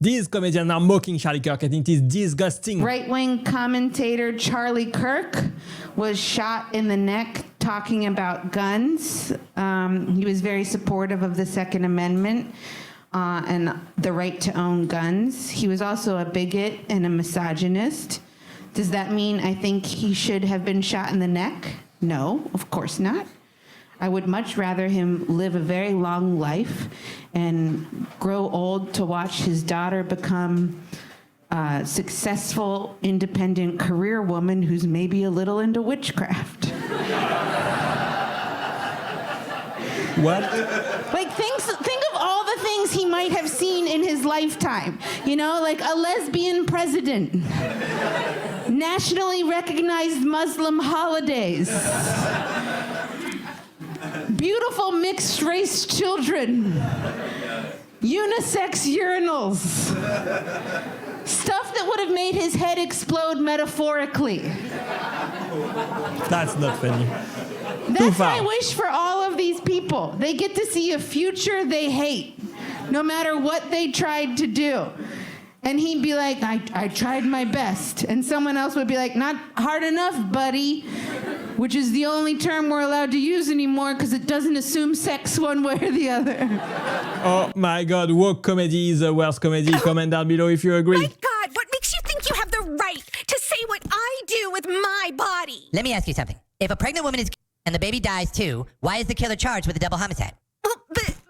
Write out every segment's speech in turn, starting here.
These comedians are mocking Charlie Kirk. I think it is disgusting. Right-wing commentator Charlie Kirk was shot in the neck talking about guns. He was very supportive of the Second Amendment and the right to own guns. He was also a bigot and a misogynist. Does that mean I think he should have been shot in the neck? No, of course not. I would much rather him live a very long life and grow old to watch his daughter become a successful, independent career woman who's maybe a little into witchcraft. What? Like, think of all the things he might have seen in his lifetime. You know, like a lesbian president, nationally recognized Muslim holidays, beautiful mixed-race children, unisex urinals, stuff that would have made his head explode metaphorically. That's not funny. That's my wish for all of these people. They get to see a future they hate, no matter what they tried to do. And he'd be like, I tried my best. And someone else would be like, not hard enough, buddy. Which is the only term we're allowed to use anymore because it doesn't assume sex one way or the other. Oh my god, woke comedy is the worst comedy. Comment down below if you agree. My God, what makes you think you have the right to say what I do with my body? Let me ask you something. If a pregnant woman is and the baby dies too, why is the killer charged with a double homicide? Well,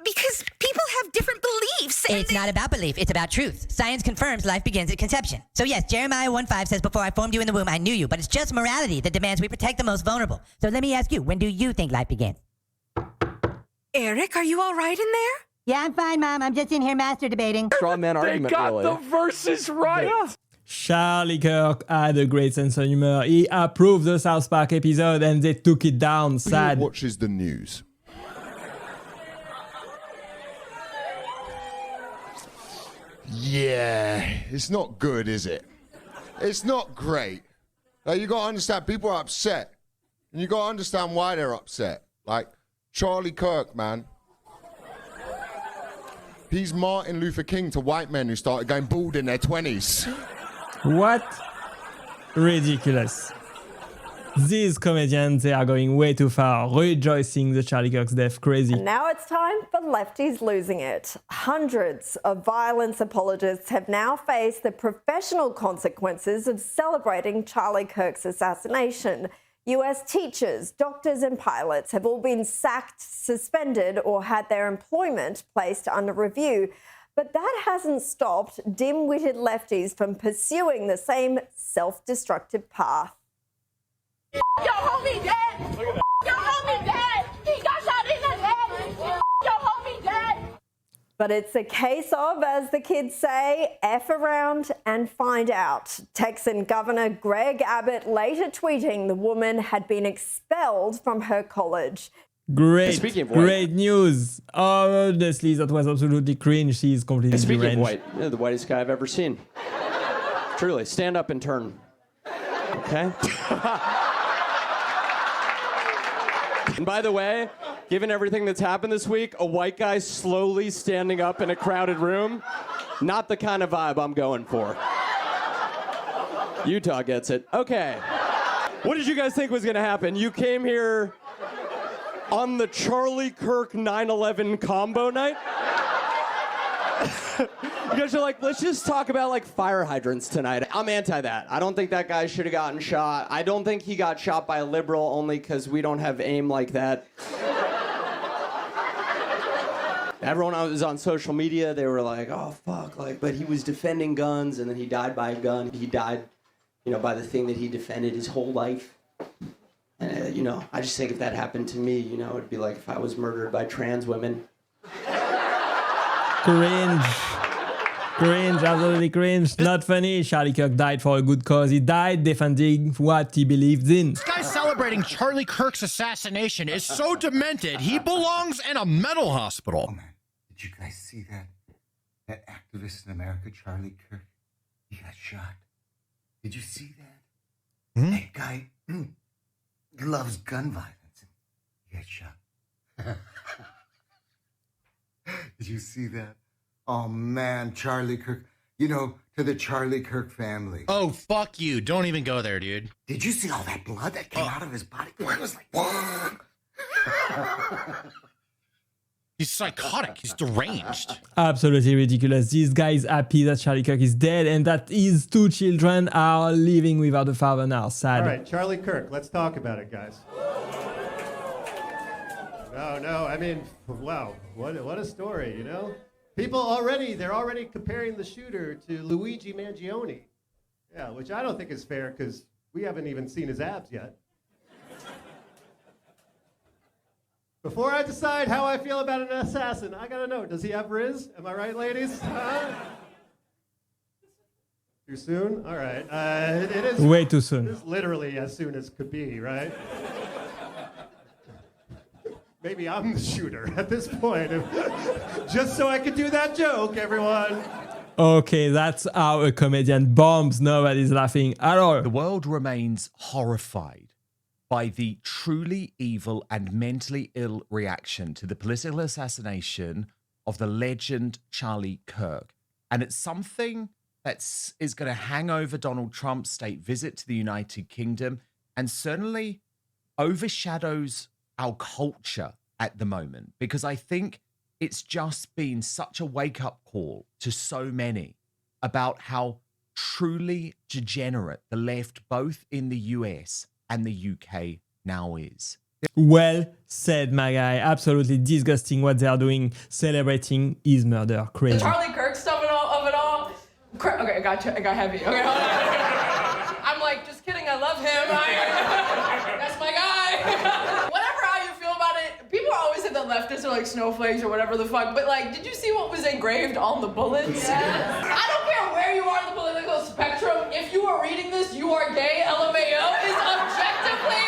because people have different beliefs. And It's not about belief, it's about truth. Science confirms life begins at conception. So yes, Jeremiah 1:5 says, before I formed you in the womb, I knew you. But it's just morality that demands we protect the most vulnerable. So let me ask you, when do you think life begins? Eric, are you all right in there? Yeah, I'm fine, Mom. I'm just in here master debating. Straw man argument, really. The verses right. Charlie Kirk had a great sense of humor. He approved the South Park episode and they took it down. Sad. Who watches the news? Yeah, it's not good, is it? It's not great. Like, you got to understand, people are upset. And you got to understand why they're upset. Like, Charlie Kirk, man. He's Martin Luther King to white men who started going bald in their 20s. What? Ridiculous. These comedians, they are going way too far, rejoicing the Charlie Kirk's death. Crazy. And now it's time for Lefty's losing it. Hundreds of violence apologists have now faced the professional consequences of celebrating Charlie Kirk's assassination. US teachers, doctors and pilots have all been sacked, suspended or had their employment placed under review. But that hasn't stopped dim-witted lefties from pursuing the same self-destructive path. Your homie dead! Your homie dead! He got shot in the head! Your homie dead! But it's a case of, as the kids say, F around and find out. Texan Governor Greg Abbott later tweeting the woman had been expelled from her college. Great, great news. Honestly, that was absolutely cringe. She's completely Speaking deranged. of white, the whitest guy I've ever seen. Truly, stand up and turn. Okay? And by the way, given everything that's happened this week, a white guy slowly standing up in a crowded room, not the kind of vibe I'm going for. Utah gets it. Okay. What did you guys think was going to happen? You came here on the Charlie Kirk 9/11 combo night? You guys are like, let's just talk about like fire hydrants tonight. I'm anti that. I don't think that guy should have gotten shot. I don't think he got shot by a liberal only because we don't have aim like that. Everyone was on social media, they were like, oh fuck, like, but he was defending guns and then he died by a gun. He died, you know, by the thing that he defended his whole life. And, you know, I just think if that happened to me, you know, it'd be like if I was murdered by trans women. Cringe. Cringe, absolutely cringe. Not funny. Charlie Kirk died for a good cause. He died defending what he believed in. This guy celebrating Charlie Kirk's assassination is so demented, he belongs in a mental hospital. Oh, man. Did you guys see that? That activist in America, Charlie Kirk? He got shot. Did you see that? That guy loves gun violence. He got shot. Did you see that? Oh, man, Charlie Kirk. You know, to the Charlie Kirk family. Oh, fuck you. Don't even go there, dude. Did you see all that blood that came out of his body? It was like, what? He's psychotic. He's deranged. Absolutely ridiculous. This guy is happy that Charlie Kirk is dead and that his 2 children are living without a father now. Sad. All right, Charlie Kirk, let's talk about it, guys. No, I mean, wow, what a story, you know? They're already comparing the shooter to Luigi Mangione. Yeah, which I don't think is fair because we haven't even seen his abs yet. Before I decide how I feel about an assassin, I gotta know, does he have Riz? Am I right, ladies? Huh? Too soon? All right. It is way too soon. It is literally as soon as could be, right? Maybe I'm the shooter at this point. Just so I could do that joke, everyone. Okay, that's how a comedian bombs. Nobody's laughing at all. The world remains horrified by the truly evil and mentally ill reaction to the political assassination of the legend Charlie Kirk. And it's something that is going to hang over Donald Trump's state visit to the United Kingdom and certainly overshadows our culture at the moment, because I think it's just been such a wake-up call to so many about how truly degenerate the left, both in the US and the UK, now is. Well said, my guy. Absolutely disgusting what they are doing, celebrating his murder. Crazy. The Charlie Kirk stuff of it all. Okay, I got heavy. Okay, hold on. I'm like, just kidding. I love him. That's my guy. Whatever how you feel about it, people always say the leftists are like snowflakes or whatever the fuck. But like, did you see what was engraved on the bullets? Yeah. I don't care where you are in the political spectrum. If you are reading this, you are gay. LMAO is objectively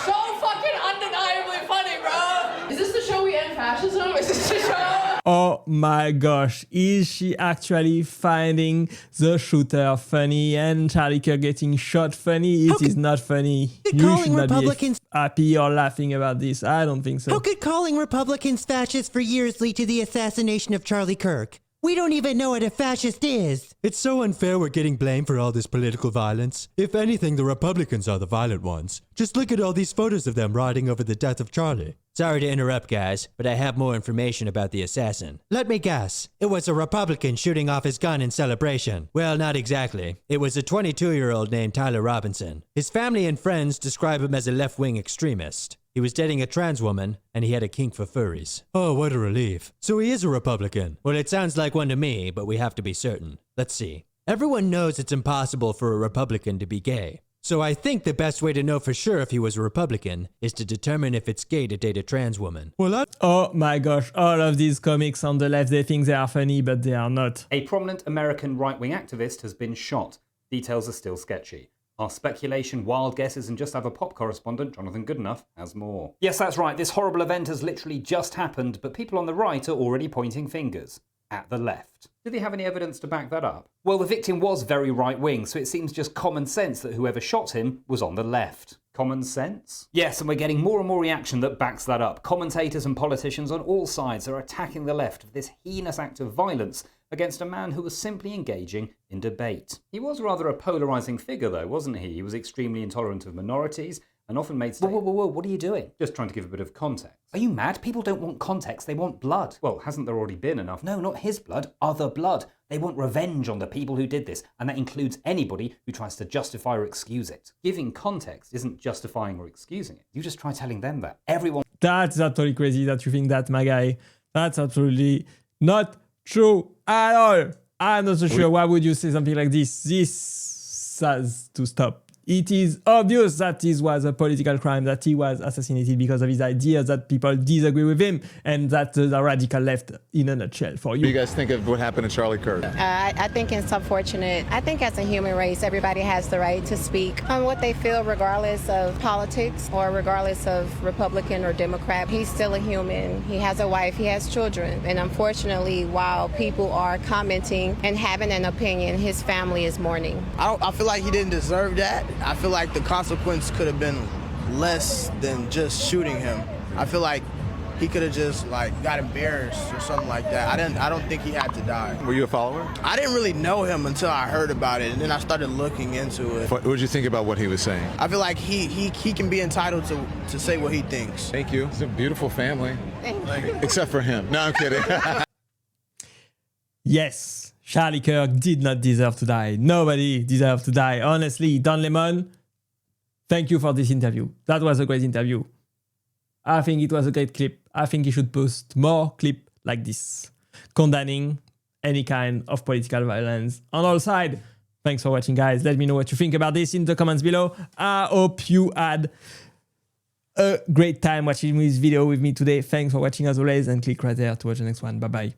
so fucking undeniably funny, bro. Is this the show we end fascism? Is this the show? Oh my gosh, is she actually finding the shooter funny and Charlie Kirk getting shot funny? It is not funny. You should not be happy or laughing about this. I don't think so. How could calling Republicans fascists for years lead to the assassination of Charlie Kirk? We don't even know what a fascist is. It's so unfair we're getting blamed for all this political violence. If anything, the Republicans are the violent ones. Just look at all these photos of them rioting over the death of Charlie. Sorry to interrupt, guys, but I have more information about the assassin. Let me guess. It was a Republican shooting off his gun in celebration. Well, not exactly. It was a 22-year-old named Tyler Robinson. His family and friends describe him as a left-wing extremist. He was dating a trans woman, and he had a kink for furries. Oh, what a relief. So he is a Republican. Well, it sounds like one to me, but we have to be certain. Let's see. Everyone knows it's impossible for a Republican to be gay. So I think the best way to know for sure if he was a Republican is to determine if it's gay to date a trans woman. Well, oh my gosh, all of these comics on the left, they think they are funny, but they are not. A prominent American right-wing activist has been shot. Details are still sketchy. Our speculation, wild guesses, and just have a pop correspondent, Jonathan Goodenough, has more. Yes, that's right, this horrible event has literally just happened, but people on the right are already pointing fingers at the left. Do they have any evidence to back that up? Well, the victim was very right-wing, so it seems just common sense that whoever shot him was on the left. Common sense? Yes, and we're getting more and more reaction that backs that up. Commentators and politicians on all sides are attacking the left for this heinous act of violence against a man who was simply engaging in debate. He was rather a polarizing figure though, wasn't he? He was extremely intolerant of minorities and often made statements. Whoa, what are you doing? Just trying to give a bit of context. Are you mad? People don't want context, they want blood. Well, hasn't there already been enough? No, not his blood, other blood. They want revenge on the people who did this, and that includes anybody who tries to justify or excuse it. Giving context isn't justifying or excusing it. You just try telling them that. Everyone... That's totally crazy that you think that, my guy. That's absolutely not true at all. I'm not so sure. Why would you say something like this? This has to stop. It is obvious that this was a political crime, that he was assassinated because of his ideas, that people disagree with him, and that the radical left in a nutshell for you. What do you guys think of what happened to Charlie Kirk? I think it's unfortunate. I think as a human race, everybody has the right to speak on what they feel regardless of politics or regardless of Republican or Democrat. He's still a human. He has a wife, he has children. And unfortunately, while people are commenting and having an opinion, his family is mourning. I feel like he didn't deserve that. I feel like the consequence could have been less than just shooting him. I feel like he could have just like got embarrassed or something like that. I don't think he had to die. Were you a follower? I didn't really know him until I heard about it, and then I started looking into it. What did you think about what he was saying? I feel like he can be entitled to say what he thinks. Thank you. It's a beautiful family. Except for him. No, I'm kidding. Yes, Charlie Kirk did not deserve to die. Nobody deserved to die. Honestly, Don Lemon, thank you for this interview. That was a great interview. I think it was a great clip. I think he should post more clips like this, condemning any kind of political violence on all sides. Thanks for watching, guys. Let me know what you think about this in the comments below. I hope you had a great time watching this video with me today. Thanks for watching as always, and click right there to watch the next one. Bye-bye.